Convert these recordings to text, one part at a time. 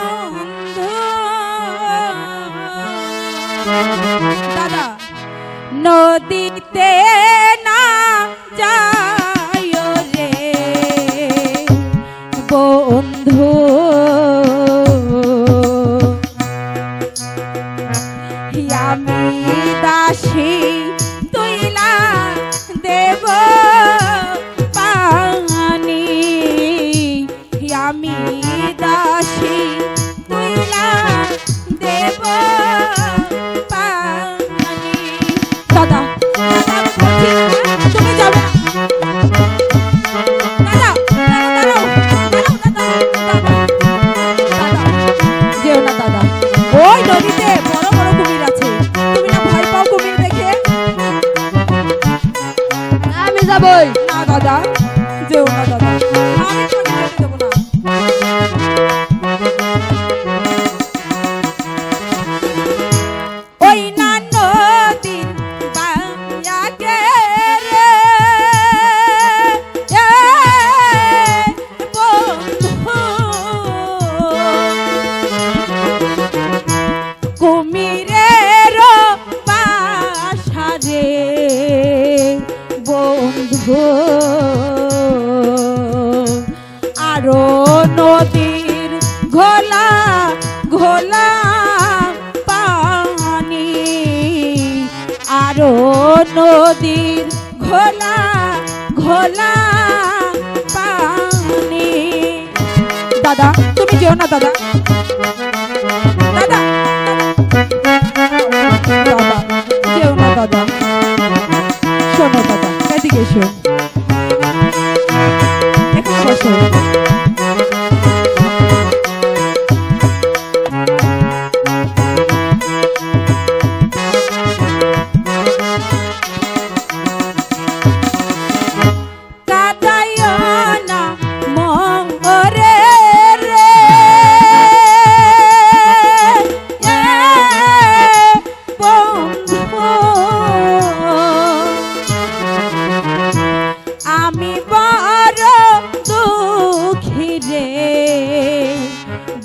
বন্ধু দাদা নদীতে না যায় রে বন্ধু আমি দাসী তুইলা দেব পানি আমি দাসী তুইলা দেব পানি দাদা তুমি যাবে যেও না দাদা ওই নদীতে বড় বড় কুমির আছে তুমি না ভয় পাও কুমির দেখে আমি যাবই না দাদা যেও না দাদা আমি তোমাকে যেতে দেব না ওই না নদীর বায়াকে রে বন্ধু কুমিরের বাসা রে বন্ধু আরো নদীর ঘোলা ঘোলা পানি আরো নদীর ঘোলা ঘোলা পানি দাদা তুমি যেও না দাদা দাদা দাদা যেও না দাদা শোনো দাদা এদিকে এসো এখানে বসো কাদাইও না মরে রে বন্ধু আমি বড় দুঃখী রে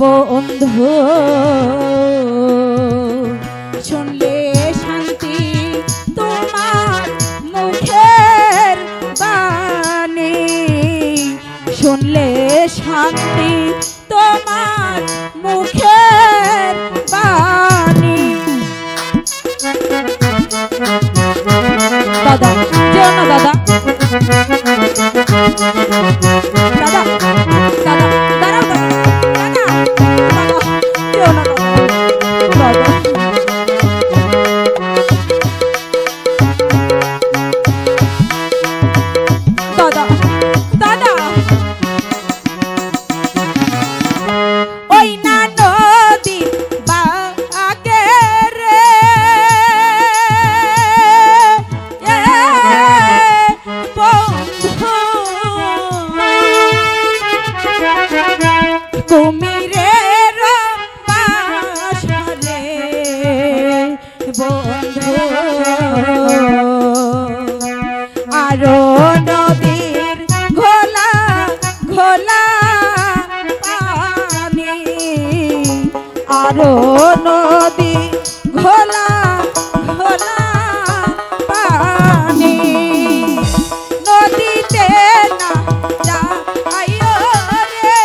বন্ধু শুনলে শান্তি তোমার মুখের বাণী শুনলে শান্তি তোমার মুখের বাণী দাদা যেও না দাদা দাদা দাদা দাঁড়াও দাদা দাদা যেও না দাদা দাদা দাদা ওই না নদী বাগে রে বন্ধু কুমিরের বাসা রে বন্ধু আরো নদীর ঘোলা ঘোলা পানি আরো নদী ঘোলা ঘোলা পানি নদীতে না যাইও রে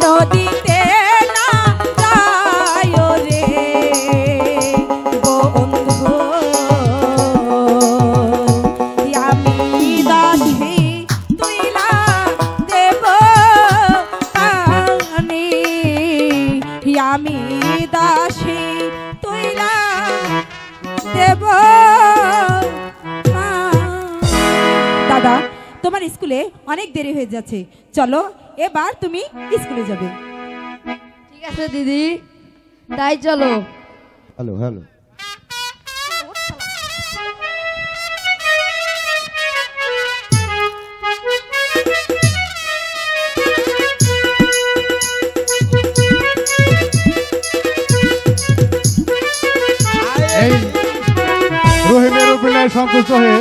নদীতে না যাইও রে বন্ধু আমি দাসী তুইলা দেব পানি আমি দাসী তুইলা দেব দাদা তোমার স্কুলে অনেক দেরি হয়ে যাচ্ছে চলো এবার তুমি স্কুলে যাবে ঠিক আছে দিদি তাই চলো হ্যালো হ্যালো রহিমের উপন্যাস সন্তুষ্ট হয়ে